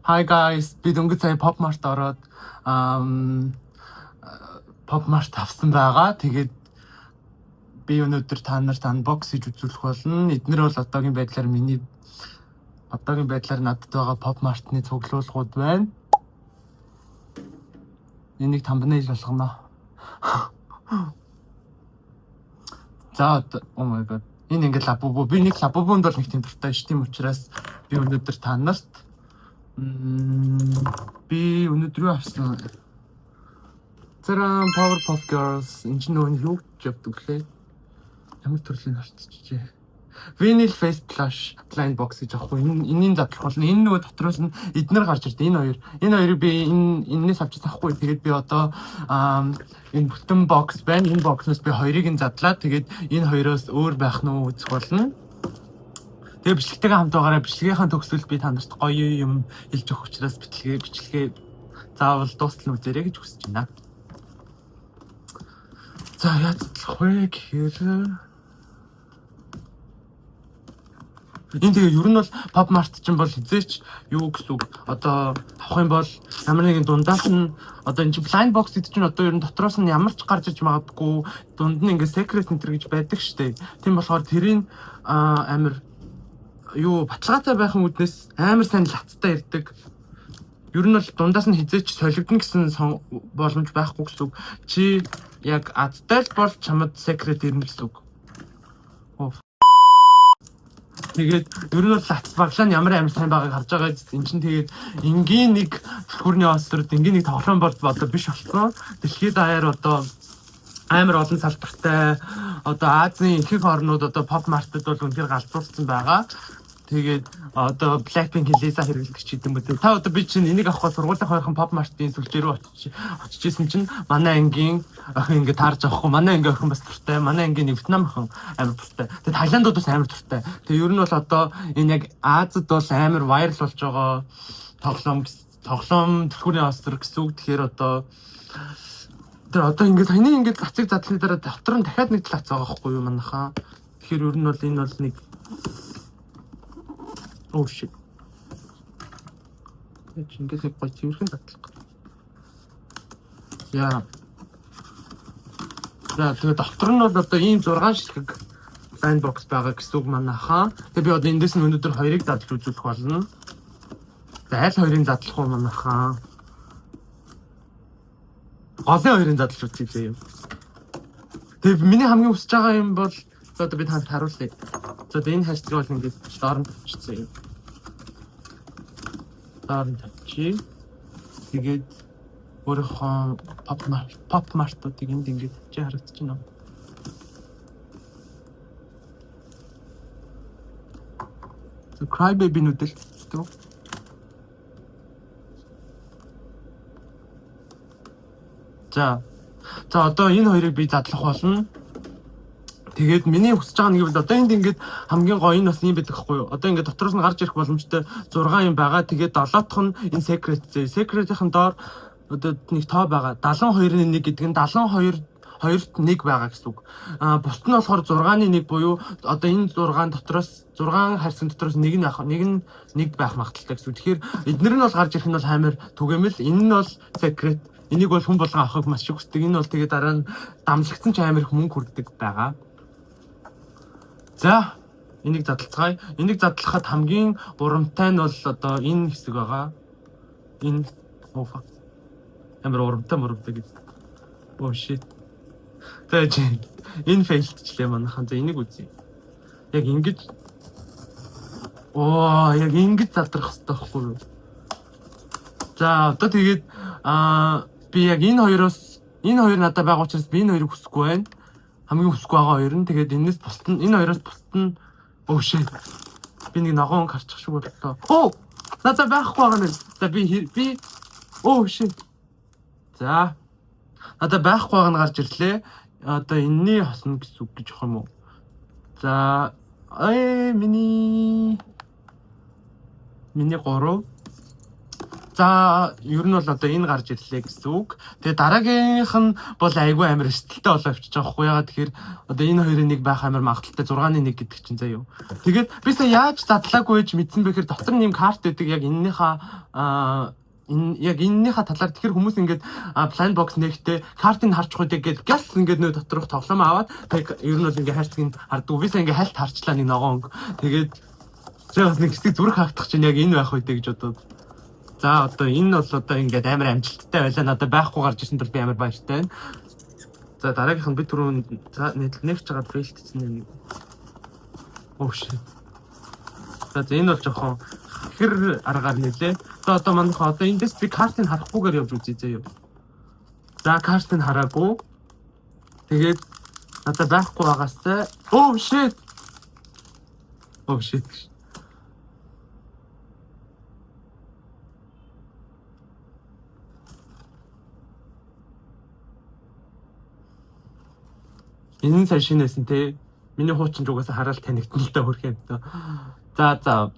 Hi guys, бид өнгө сая Pop Mart ороод Pop Mart авсан байгаа. Тэгээд би өнөөдөр та нарт unbox хийж үзүүлэх болно. Эднэр бол одоогийн байдлаар надад байгаа Pop Mart-ны цуглуулгууд байна. Энийг thumbnail болгоно. За oh my god. Энэ ингээд лабубу. Би нэг лабубунд бол нэг тийм дуртай ш. Тийм учраас би өнөөдөр та нарт би өнөөдөр юу авсан? Зарам Powerpuff Girls энэ ч нөгөө юу явдаг лээ. Ямар төрлийн артчжээ. Vinyl Face Plush Blind Box гэж аахгүй. Энийн задлах болно. Энэ нөгөө дотроос нь эднэр гарч ирдэ. Энэ хоёрыг би энэс авч тахгүй. Тэгээд би одоо энэ бүтэн бокс байна. Энэ боксноос би хоёрыг нь задлаа. Тэгээд энэ хоёроос өөр байх нь үзэх болно. Тэгээ бичлэгтэйгээ хамт байгаараа бичлэгийнхаа төгсгөл би та нарт гоё юм хэлж өгөх учраас бичлэгээ заавал дуустал үзээрэй гэж хүсэж байна. За яаж задлах вэ гэхээр энэ тэгээ ер нь бол Pop Mart чинь бол хизээч юу гэсэн үг одоо авах юм бол ямар нэгэн дундаас нь одоо энэ blind box гэдэг чинь одоо ер нь дотроос нь ямар ч гарч иж магадгүй дунд нь ингээ secret enter гэж байдаг штэ. Тийм болохоор тэрийн амар юу баталгаатай байхын үднэс амар сайн лацтай ирдэг. Ер нь бол дундаас нь хизээч солигдно гэсэн боломж байхгүй гэсэн үг. Чи яг адтай л бол чамд secret ирнэ гэсэн үг. Тэгээд ер нь бол лац баглаа нь ямар амар сайн байгааг харж байгаа гэсэн. Энд чинь тэгээд энгийн нэг түлхүүрний острод энгийн нэг тоглоом бол одоо биш болсон. Дэлхийд даяар одоо амар олон салбартай одоо Азийн ихэнх орнууд одоо Pop Mart-д бол үнээр галзуурсан байгаа. Тэгээд одоо Blackpink Lisa хэрэглэгч гэдэг юм үү. Та одоо би чинь энийг авахгүй сургуулийн хойрхон Pop Mart-ийн сүлжээ рүү очижсэн чинь манай ангийн охин ингээд таарж авахгүй. Манай ангийн охин бас туртай. Манай ангийн нэг Вьетнам охин амар туртай. Тэгээд Тайландууд бас амар туртай. Тэгээд ер нь бол одоо энэ яг Азад бол амар viral болж байгаа тоглоом түлхүүрийн остр гэсэн үг. Тэгэхээр одоо тэр одоо ингээд саяны ингээд лацыг задлахын дараа дотор нь дахиад нэг лац байгаа байхгүй юу манайхаа. Тэгэхээр ер нь бол энэ бол нэг oh shit. Эч ингээд гоё тиймэрхэн задлах. Яа. Тэгээд дотор нь бол одоо ийм 6 ширхэг blind box байгаа гэсэн үг манайхаа. Тэгээд би одоо эндээс нь өнөөдөр хоёрыг задлж үзүүлэх болно. За аль хоёрыг задлах уу манайхаа? Голын хоёрыг задлж үзье зөө. Тэгээд миний хамгийн хүсэж байгаа юм бол одоо би танд харуулъя. За энэ хаштаг бол ингээд доор нь тавьчихсан юм. Доор нь тавьчих. Тэгээд өөрийнхөө Pop Mart-уудыг энд ингээд чи харагдаж байна уу? So Cry Baby нүүдэл гэдэг. За одоо энэ хоёрыг би задлах болно. Тэгээд миний хүсэж байгаа нэг бол одоо энд ингээд хамгийн гоё нь бас юм байдаг хгүй юу. Одоо ингээд дотроос нь гарч ирэх боломжтой 6 юм байгаа. Тэгээд 7-х нь энэ secret. Secret-ийн доор одоо нэг тоо байгаа. 72-ны 1 гэдэг нь 72-т 1 байгаа гэсэн үг. Бусд нь болохоор 6-ны 1 буюу одоо энэ 6 дотроос 6 харьсан дотроос нэг нь байх магадaltaй гэсэн үг. Тэгэхээр эднэр нь бол гарч ирэх нь бол амар түгээмэл. Энэ нь бол secret. Энийг бол хүн болгон авахыг маш их хүсдэг. Энэ бол тэгээд дараа нь дамжлагцсан ч амар их мөнгө хүрдэг байгаа. За, энийг задлацгаая. Энийг задлахад хамгийн урамтай нь бол одоо энэ хэсэг байгаа. Энэ амар урамтай гэж. Oh shit. Тэгээд энэ фейлдчлээ манайхан. За энийг үзье. Яг ингэж яг ингэж задрах хэрэгтэй байхгүй юу? За, одоо тэгээд би яг энэ хоёр надад байгаа учраас би энэ хоёрыг хүсэхгүй байна. Хамгийн хүсэхгүй байгаа хоёр нь тэгээд энэс бусд нь энэ хоёроос бусд нь shit. Би нэг ногоон харчих шиг боллоо. Надад байхгүй байгаа нэр. За би shit. За. Надад байхгүй байгаа нь гарч ирлээ. Одоо энэний хосно гэсэн үг гэж явах юм уу? За миний 3 За ер нь бол одоо энэ гарч ирлээ гэсэн үг. Тэгээ дараагийнх нь бол айгүй амар эрсдэлтэй болоо авчиж байгаа хгүй. Ягаад тэгэхээр одоо энэ хоёрын нэг байх амар магадaltaй 6-1 гэдэг чинь заяа. Тэгээд би сая яаж задлаагүй гэж мэдсэн бэхээр дотор нь юм карт өгдөг яг энэнийхээ яг энэнийхээ талаар тэгэхээр хүмүүс ингээд blind box нэгтээ картыг харж хуйдаг гэдэг гялс ингээд нөө доторх тоглоом аваад тэг ер нь бол ингээд хайрцаг нь харддаг. Би сая ингээд хальт харчлаа нэг ногоон. Тэгээд бас нэг хэсэг зүрх хаагдах чинь яг энэ байх үедээ гэж бодоод. За одоо энэ бол одоо ингээд амар амжилттай байлаа. Надад байхгүй гарч ирсэн тул би амар баяртай байна. За дараагийнх нь би түрүүн нэгч жагаад фейлтсэн нэг. Oh shit. За энэ бол жоохон хэр аргаар нэлээ. За одоо манайха одоо эндээс би картыг харахгүйгээр явж үзье заяа. За картыг хараагүй. Тэгээд надад байхгүй байгаастай. Oh shit. Oh shit. Энэ сая шинэсэн те. Миний хуучин жугаас хараал танигдсан л да хөрх юм даа. За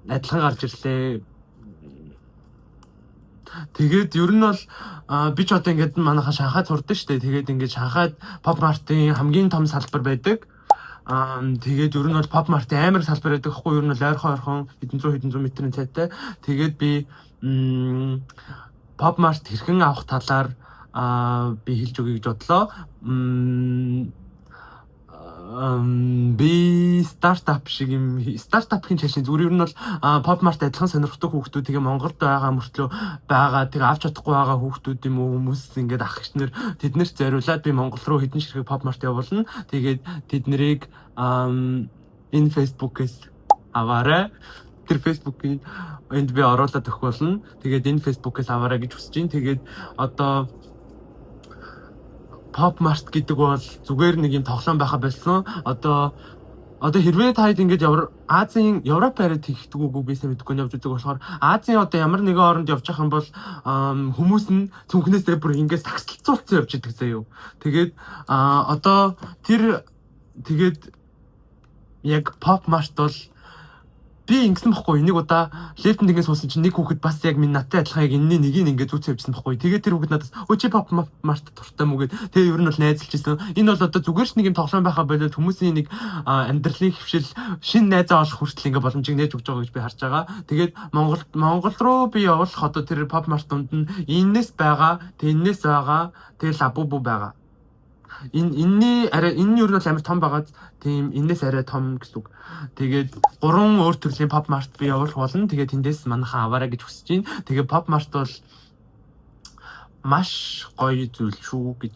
адилхан гарч ирлээ. Тэгээд ер нь бол би ч одоо ингээд манайха Шанхайд сурдаг штэ. Тэгээд ингээд Шанхайд Pop Mart-ын хамгийн том салбар байдаг. Тэгээд ер нь бол Pop Mart-ын амар салбар байдаг хгүй. Ер нь бол ойрхон хэдэн зуун метрийн цайтай. Тэгээд би Pop Mart хэрхэн авах талаар би хэлж өгье гэж бодлоо. Би стартапын чашийн зүгээр ер нь бол Pop Mart адилхан сонирхдаг хүүхдүүд тэгээ Монголд байгаа мөртлөө байгаа тэгээ авч чадахгүй байгаа хүүхдүүд юм уу хүмүүс ингээд ах гişнэр тэднэрт зориулаад би Монгол руу хэдэн ширхэг Pop Mart явуулна. Тэгээд тэднийг энэ Facebook-ээс аваарай. Тэр Facebook-ийн энд би оруулаад өгөх болно. Тэгээд энэ Facebook-ээс аваарай гэж хүсэж байна. Тэгээд одоо Pop Mart гэдэг бол зүгээр нэг юм тоглоом байха болсон. Одоо хэрвээ та хэд ингэж Азийн Европ арайд хийхдэг үгүй би сайн мэдэхгүй явж үзэг болохоор Азийн одоо ямар нэгэн оронд явж байгаа юм бол хүмүүс нь цүнхнээсээ бүр ингэж тагсалцуулсан явж идэг заяа. Тэгээд одоо тэгээд яг Pop Mart бол би ингэсэн байхгүй нэг удаа лефтэнд ингэ суусан чинь нэг хүүхэд бас яг минь надтай адилхан яг энэний нэгийг ингэ зүүцээ явжсан байхгүй. Тэгээд тэр хүүхэд надаас чи Pop Mart туртай мүү гэд тэгээ ер нь бол найзалж ирсэн. Энэ бол одоо зүгээр ч нэг юм тоглоом байхаа болоод хүмүүсийн нэг амьдралын хөвшил шин найзаа олох хүртэл ингэ боломжийг нээж өгч байгаа гэж би харж байгаа. Тэгээд Монгол руу би явуулах одоо тэр Pop Mart донд нь энэс байгаа, энэс байгаа, тэгээ Labubu байгаа. Энэ ер нь бол амар том байгаад тийм энэс арай том гэсэн үг. Тэгээд 3 өөр төрлийн Pop Mart би явуулах болно. Тэгээд тэндээс манайхаа аваарай гэж хүсэж байна. Тэгээд Pop Mart бол маш гоё зүйл шүү гэж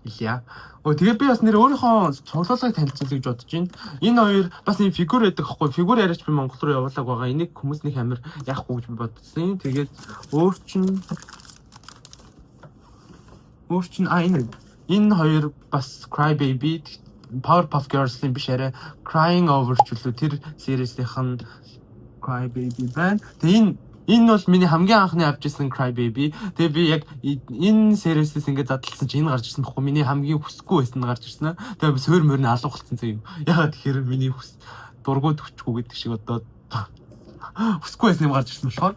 хэлье. Тэгээд би бас нэр өөрийнхөө цуглуулгыг танилцуулъя гэж бодож байна. Энэ хоёр бас нэг фигюр байдаг хгүй. Фигюр яриач би Монгол руу явуулаг байгаа. Энийг хүмүүс нэг амар яахгүй гэж би бодсон. Тэгээд өөр чинь энэ хоёр бас Cry Baby Powerpuff Girls-ийн биш арай Crying Over ч үлээ тэр series-ийнх нь Cry Baby байна. Тэгээ энэ бол миний хамгийн анхны авч ирсэн Cry Baby. Тэгээ би яг энэ series-ээс ингээд задлсан чинь энэ гарч ирсэн баггүй. Миний хамгийн хүсэхгүй байсан гарч ирсэн. Тэгээ би суур мөрний алуулсан заяа. Ягаад тэгэхээр миний дургуй төвчгүй гэдэг шиг одоо хүсэхгүй байсан юм гарч ирсэн болохоор.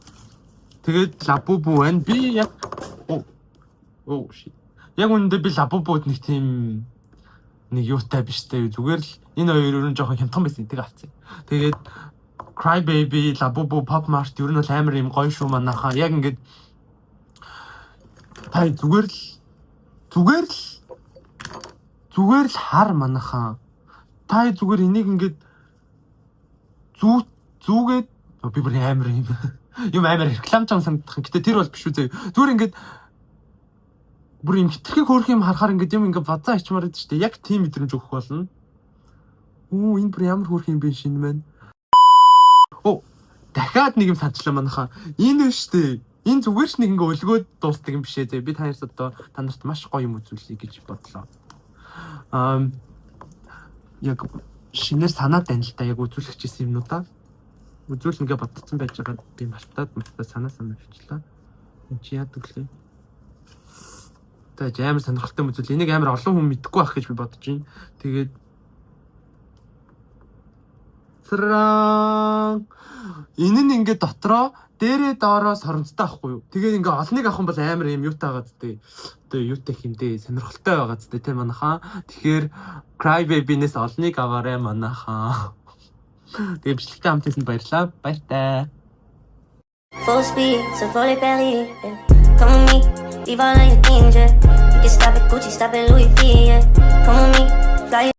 Тэгээд Labubu байна. Би яг shit. Яг үүндээ би Labubu-д нэг тийм нэг юутай биш заяа. Зүгээр л энэ хоёр ер нь жоохон хямдхан байсан. Тэг авцсан. Тэгээд Cry Baby, Labubu, Pop Mart ер нь бол амар юм гоё шүү манайхаа. Яг ингээд тай зүгээр л хар манайхаа. Тай зүгээр энийг ингээд зүүгээд би бүр амар юм амар реклам чам санагдах. Гэтэ тэр бол биш үү заяа. Зүгээр ингээд бүр юм хитрхи хөөрх юм харахаар ингээд юм ингээд базаа ичмаар байдаг шүү дээ. Яг тийм мэдрэмж өгөх болно. Энэ бүр ямар хөөрх юм бэ шинэ мэн. Дахиад нэг юм санчлаа манайхаа. Энэ шүү дээ. Энэ зүгээр ч нэг ингээд өлгөөд дуустдаг юм бишээ зэ. Би танаас одоо та нарт маш гоё юм үзүүлэе гэж бодлоо. Яг шинээр санаад байна л да. Яг үзүүлэх гэсэн юмнуудаа. Үзүүлнэ гэж бодсон байж байгаа би мартаад санаа авчлаа. Энд чи яадаг лээ. Тэ амар сонирхолтой үзүүл. Энийг амар олон хүн мэдхгүй байх гэж би бодож байна. Тэгээд энэ нь ингээд дотроо дээрээ доороо соронцтой байхгүй юу. Тэгээд ингээ олныг авах юм бол амар юм юутай байгаа зү. Одоо юутай хэмдэ сонирхолтой байгаа зү тэ манайхаа. Тэгэхээр Cry Baby-нээс олныг аваарай манайхаа. Тэгээд бичлэгтэй хамт хийсэнд баярлалаа. Баяртай. Full speed, so fully périlleux. Come on me, vive all of your things, yeah. You can stop at Gucci, stop at Louis V, yeah. Come on me, fly.